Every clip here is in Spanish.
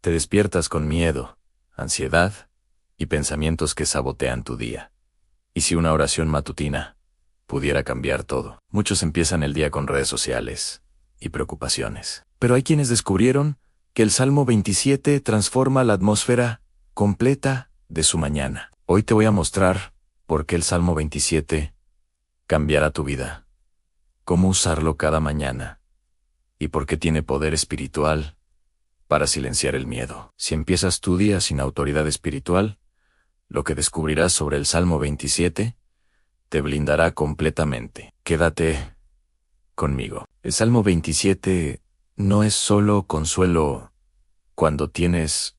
Te despiertas con miedo, ansiedad y pensamientos que sabotean tu día. ¿Y si una oración matutina pudiera cambiar todo? Muchos empiezan el día con redes sociales y preocupaciones. Pero hay quienes descubrieron que el Salmo 27 transforma la atmósfera completa de su mañana. Hoy te voy a mostrar por qué el Salmo 27 cambiará tu vida, cómo usarlo cada mañana y por qué tiene poder espiritual para silenciar el miedo. Si empiezas tu día sin autoridad espiritual, lo que descubrirás sobre el Salmo 27 te blindará completamente. Quédate conmigo. El Salmo 27 no es solo consuelo cuando tienes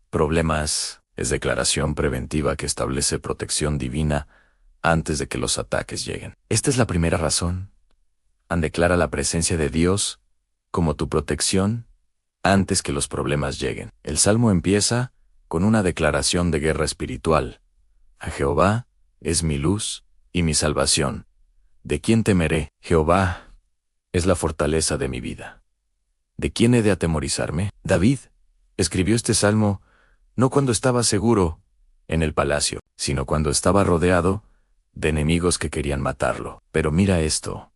problemas, es declaración preventiva que establece protección divina antes de que los ataques lleguen. Esta es la primera razón. Declara la presencia de Dios como tu protección antes que los problemas lleguen. El Salmo empieza con una declaración de guerra espiritual. A Jehová es mi luz y mi salvación. ¿De quién temeré? Jehová es la fortaleza de mi vida. ¿De quién he de atemorizarme? David escribió este salmo no cuando estaba seguro en el palacio, sino cuando estaba rodeado de enemigos que querían matarlo. Pero mira esto.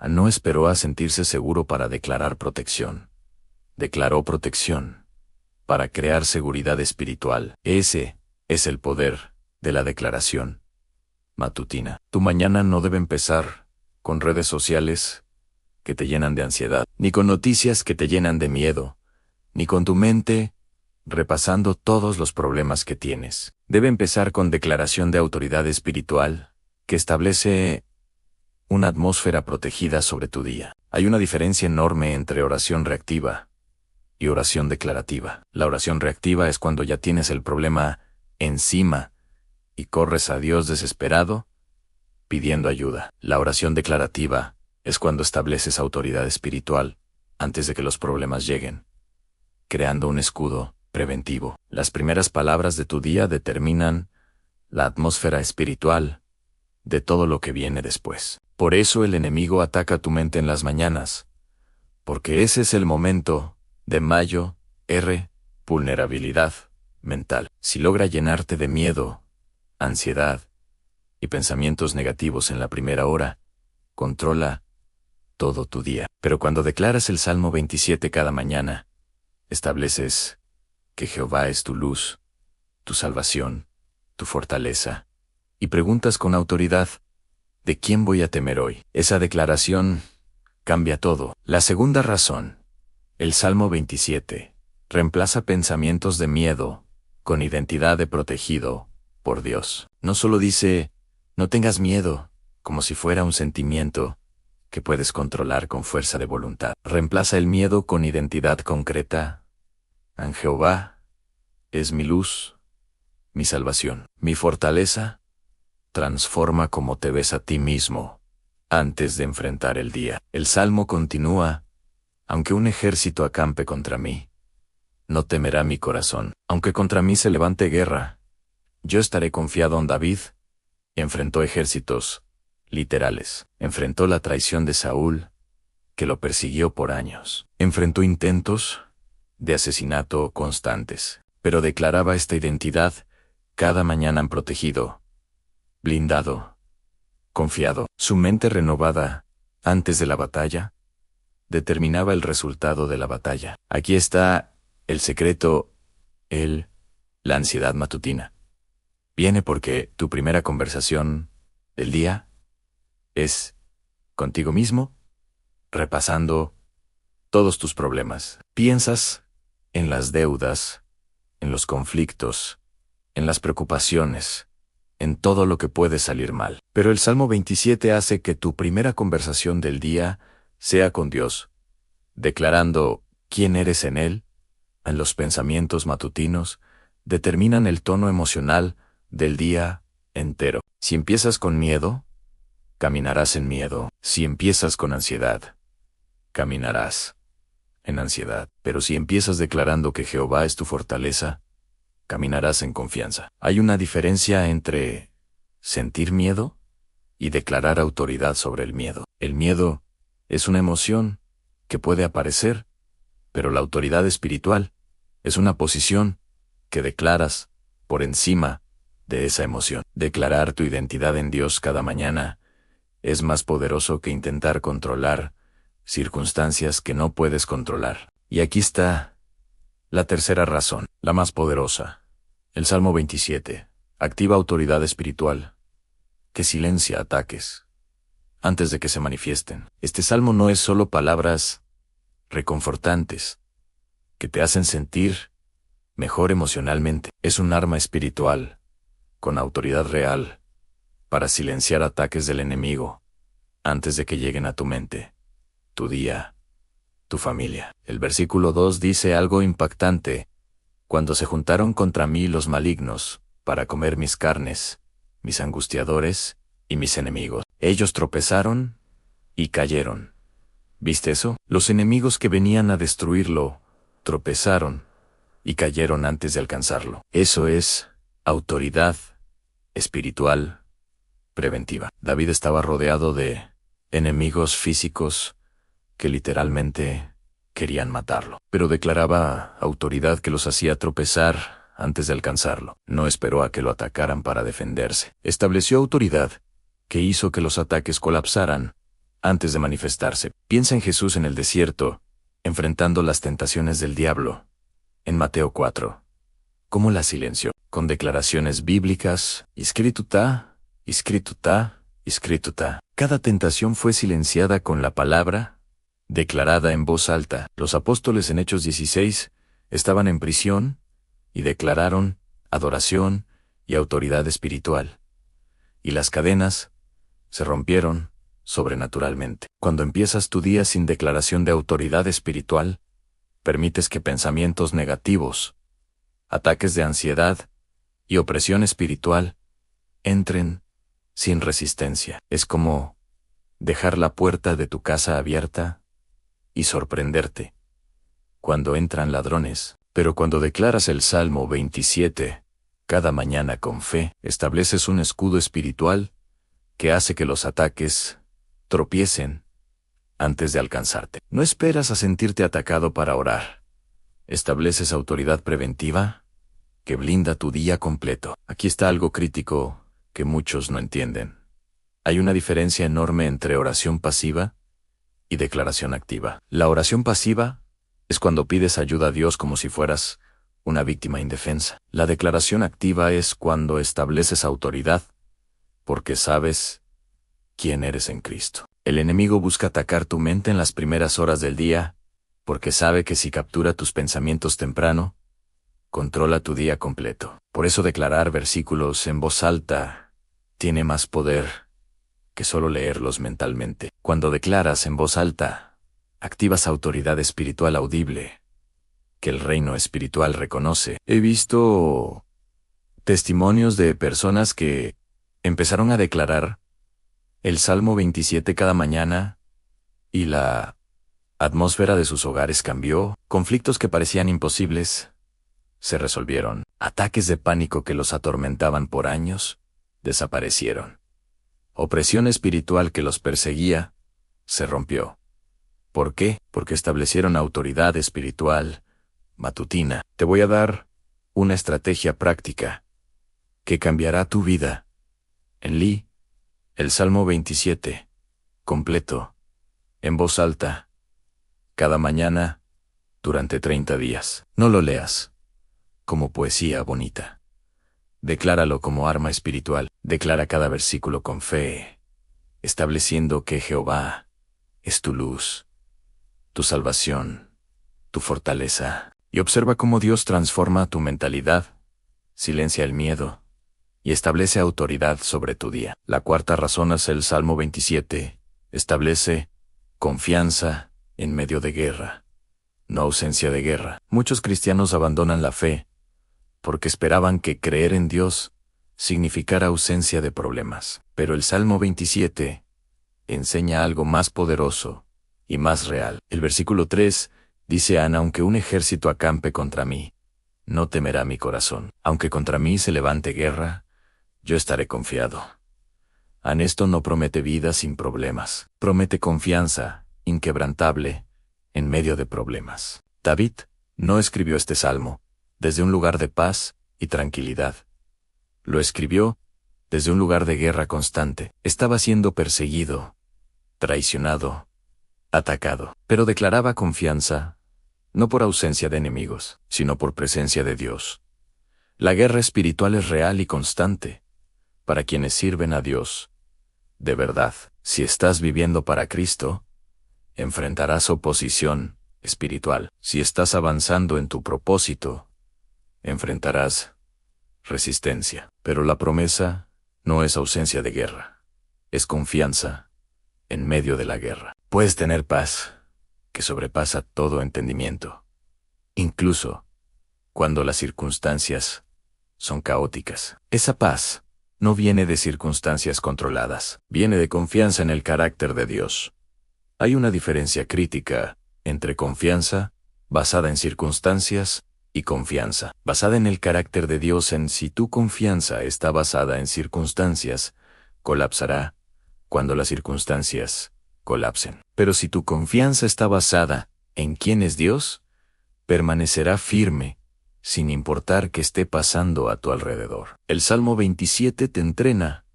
No esperó a sentirse seguro para declarar protección. Declaró protección para crear seguridad espiritual. Ese es el poder de la declaración matutina. Tu mañana no debe empezar con redes sociales que te llenan de ansiedad, ni con noticias que te llenan de miedo, ni con tu mente repasando todos los problemas que tienes. Debe empezar con declaración de autoridad espiritual que establece una atmósfera protegida sobre tu día. Hay una diferencia enorme entre oración reactiva y oración declarativa. La oración reactiva es cuando ya tienes el problema encima y corres a Dios desesperado pidiendo ayuda. La oración declarativa es cuando estableces autoridad espiritual antes de que los problemas lleguen, creando un escudo preventivo. Las primeras palabras de tu día determinan la atmósfera espiritual de todo lo que viene después. Por eso el enemigo ataca tu mente en las mañanas, porque ese es el momento de vulnerabilidad mental. Si logra llenarte de miedo, ansiedad y pensamientos negativos en la primera hora, controla todo tu día. Pero cuando declaras el Salmo 27 cada mañana, estableces que Jehová es tu luz, tu salvación, tu fortaleza, y preguntas con autoridad, ¿de quién voy a temer hoy? Esa declaración cambia todo. La segunda razón, el Salmo 27 reemplaza pensamientos de miedo con identidad de protegido por Dios. No solo dice, no tengas miedo, como si fuera un sentimiento que puedes controlar con fuerza de voluntad. Reemplaza el miedo con identidad concreta. Jehová es mi luz, mi salvación, mi fortaleza. Transforma cómo te ves a ti mismo antes de enfrentar el día. El Salmo continúa, aunque un ejército acampe contra mí, no temerá mi corazón. Aunque contra mí se levante guerra, yo estaré confiado en David. Enfrentó ejércitos literales. Enfrentó la traición de Saúl, que lo persiguió por años. Enfrentó intentos de asesinato constantes, pero declaraba esta identidad cada mañana en protegido, blindado, confiado. Su mente renovada antes de la batalla determinaba el resultado de la batalla. Aquí está el secreto, la ansiedad matutina. Viene porque tu primera conversación del día es contigo mismo, repasando todos tus problemas. Piensas en las deudas, en los conflictos, en las preocupaciones, en todo lo que puede salir mal. Pero el Salmo 27 hace que tu primera conversación del día sea con Dios, declarando quién eres en Él. En los pensamientos matutinos determinan el tono emocional del día entero. Si empiezas con miedo, caminarás en miedo. Si empiezas con ansiedad, caminarás en ansiedad. Pero si empiezas declarando que Jehová es tu fortaleza, caminarás en confianza. Hay una diferencia entre sentir miedo y declarar autoridad sobre el miedo. El miedo es una emoción que puede aparecer, pero la autoridad espiritual Es una posición que declaras por encima de esa emoción. Declarar tu identidad en Dios cada mañana es más poderoso que intentar controlar circunstancias que no puedes controlar. Y aquí está la tercera razón, la más poderosa. El Salmo 27 activa autoridad espiritual que silencia ataques antes de que se manifiesten. Este salmo no es solo palabras reconfortantes que te hacen sentir mejor emocionalmente. Es un arma espiritual con autoridad real para silenciar ataques del enemigo antes de que lleguen a tu mente, tu día, tu familia. El versículo 2 dice algo impactante. Cuando se juntaron contra mí los malignos para comer mis carnes, mis angustiadores y mis enemigos, ellos tropezaron y cayeron. ¿Viste eso? Los enemigos que venían a destruirlo tropezaron y cayeron antes de alcanzarlo. Eso es autoridad espiritual preventiva. David estaba rodeado de enemigos físicos que literalmente querían matarlo, pero declaraba autoridad que los hacía tropezar antes de alcanzarlo. No esperó a que lo atacaran para defenderse. Estableció autoridad que hizo que los ataques colapsaran antes de manifestarse. Piensa en Jesús en el desierto, enfrentando las tentaciones del diablo. En Mateo 4. ¿Cómo la silenció? Con declaraciones bíblicas, escrito está, escrito está, escrito está. Cada tentación fue silenciada con la palabra declarada en voz alta. Los apóstoles en Hechos 16 estaban en prisión y declararon adoración y autoridad espiritual. Y las cadenas se rompieron sobrenaturalmente. Cuando empiezas tu día sin declaración de autoridad espiritual, permites que pensamientos negativos, ataques de ansiedad y opresión espiritual entren sin resistencia. Es como dejar la puerta de tu casa abierta y sorprenderte cuando entran ladrones. Pero cuando declaras el Salmo 27 cada mañana con fe, estableces un escudo espiritual que hace que los ataques tropiecen antes de alcanzarte. No esperas a sentirte atacado para orar. Estableces autoridad preventiva que blinda tu día completo. Aquí está algo crítico que muchos no entienden. Hay una diferencia enorme entre oración pasiva y declaración activa. La oración pasiva es cuando pides ayuda a Dios como si fueras una víctima indefensa. La declaración activa es cuando estableces autoridad porque sabes quién eres en Cristo. El enemigo busca atacar tu mente en las primeras horas del día porque sabe que si captura tus pensamientos temprano, controla tu día completo. Por eso declarar versículos en voz alta tiene más poder que solo leerlos mentalmente. Cuando declaras en voz alta, activas autoridad espiritual audible que el reino espiritual reconoce. He visto testimonios de personas que empezaron a declarar el Salmo 27 cada mañana y la atmósfera de sus hogares cambió. Conflictos que parecían imposibles se resolvieron. Ataques de pánico que los atormentaban por años desaparecieron. Opresión espiritual que los perseguía se rompió. ¿Por qué? Porque establecieron autoridad espiritual matutina. Te voy a dar una estrategia práctica que cambiará tu vida. En Lee, el Salmo 27, completo, en voz alta, cada mañana, durante 30 días. No lo leas como poesía bonita. Decláralo como arma espiritual. Declara cada versículo con fe, estableciendo que Jehová es tu luz, tu salvación, tu fortaleza. Y observa cómo Dios transforma tu mentalidad, silencia el miedo y establece autoridad sobre tu día. La cuarta razón es el Salmo 27. Establece confianza en medio de guerra, no ausencia de guerra. Muchos cristianos abandonan la fe porque esperaban que creer en Dios significara ausencia de problemas. Pero el Salmo 27 enseña algo más poderoso y más real. El versículo 3 dice: aunque un ejército acampe contra mí, no temerá mi corazón. Aunque contra mí se levante guerra, yo estaré confiado. Esto no promete vida sin problemas. Promete confianza inquebrantable en medio de problemas. David no escribió este salmo desde un lugar de paz y tranquilidad. Lo escribió desde un lugar de guerra constante. Estaba siendo perseguido, traicionado, atacado, pero declaraba confianza, no por ausencia de enemigos, sino por presencia de Dios. La guerra espiritual es real y constante, para quienes sirven a Dios. De verdad, si estás viviendo para Cristo, enfrentarás oposición espiritual. Si estás avanzando en tu propósito, enfrentarás resistencia. Pero la promesa no es ausencia de guerra, es confianza en medio de la guerra. Puedes tener paz que sobrepasa todo entendimiento, incluso cuando las circunstancias son caóticas. Esa paz no viene de circunstancias controladas, viene de confianza en el carácter de Dios. Hay una diferencia crítica entre confianza basada en circunstancias y confianza basada en el carácter de Dios. Si tu confianza está basada en circunstancias, colapsará cuando las circunstancias colapsen. Pero si tu confianza está basada en quién es Dios, permanecerá firme, sin importar qué esté pasando a tu alrededor. El Salmo 27 te entrena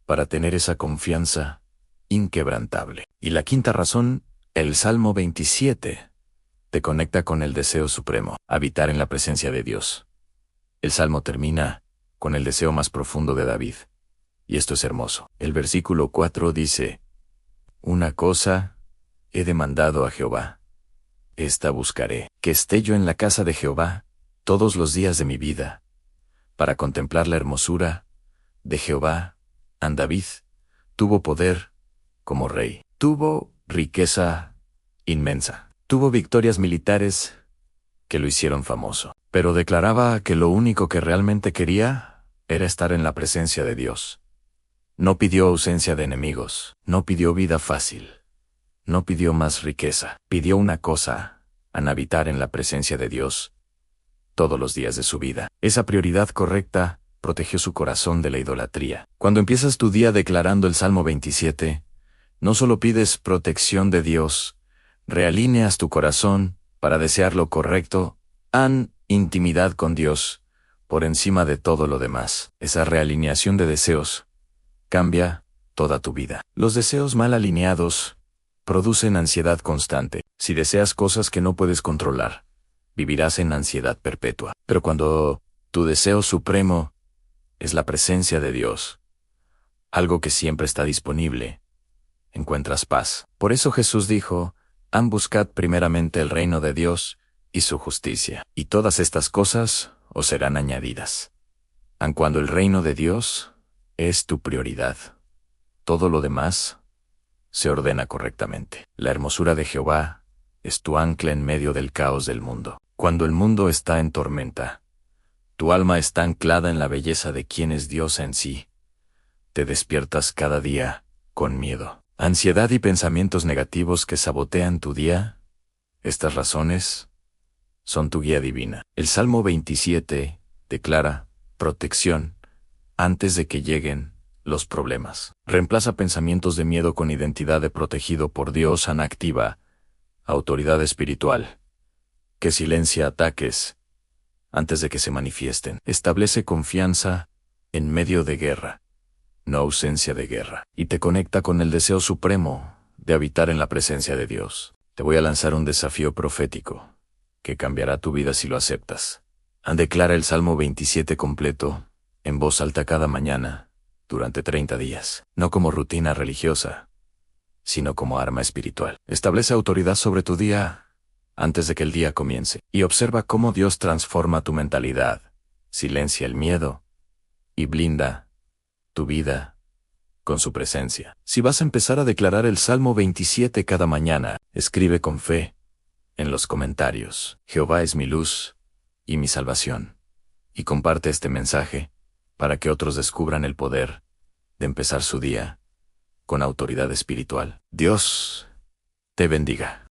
para tener esa confianza inquebrantable. Y la quinta razón, el Salmo 27 te conecta con el deseo supremo, habitar en la presencia de Dios. El Salmo termina con el deseo más profundo de David. Y esto es hermoso. El versículo 4 dice: una cosa he demandado a Jehová, esta buscaré, que esté yo en la casa de Jehová todos los días de mi vida, para contemplar la hermosura de Jehová. David tuvo poder como rey, tuvo riqueza inmensa, tuvo victorias militares que lo hicieron famoso, pero declaraba que lo único que realmente quería era estar en la presencia de Dios. No pidió ausencia de enemigos, no pidió vida fácil, no pidió más riqueza, pidió una cosa: habitar en la presencia de Dios todos los días de su vida. Esa prioridad correcta protegió su corazón de la idolatría. Cuando empiezas tu día declarando el Salmo 27, no solo pides protección de Dios, realineas tu corazón para desear lo correcto, intimidad con Dios, por encima de todo lo demás. Esa realineación de deseos cambia toda tu vida. Los deseos mal alineados producen ansiedad constante. Si deseas cosas que no puedes controlar, vivirás en ansiedad perpetua. Pero cuando tu deseo supremo es la presencia de Dios, algo que siempre está disponible, encuentras paz. Por eso Jesús dijo: buscad primeramente el reino de Dios y su justicia, y todas estas cosas os serán añadidas. Cuando el reino de Dios es tu prioridad, todo lo demás se ordena correctamente. La hermosura de Jehová es tu ancla en medio del caos del mundo. Cuando el mundo está en tormenta, tu alma está anclada en la belleza de quien es Dios en sí. Te despiertas cada día con miedo, ansiedad y pensamientos negativos que sabotean tu día. Estas razones son tu guía divina. El Salmo 27 declara protección antes de que lleguen los problemas. Reemplaza pensamientos de miedo con identidad de protegido por Dios. Activa autoridad espiritual que silencia ataques antes de que se manifiesten. Establece confianza en medio de guerra, no ausencia de guerra, y te conecta con el deseo supremo de habitar en la presencia de Dios. Te voy a lanzar un desafío profético que cambiará tu vida si lo aceptas. Declara el Salmo 27 completo en voz alta cada mañana durante 30 días, no como rutina religiosa, sino como arma espiritual. Establece autoridad sobre tu día antes de que el día comience, y observa cómo Dios transforma tu mentalidad, silencia el miedo y blinda tu vida con su presencia. Si vas a empezar a declarar el Salmo 27 cada mañana, escribe con fe en los comentarios: Jehová es mi luz y mi salvación, y comparte este mensaje para que otros descubran el poder de empezar su día con autoridad espiritual. Dios te bendiga.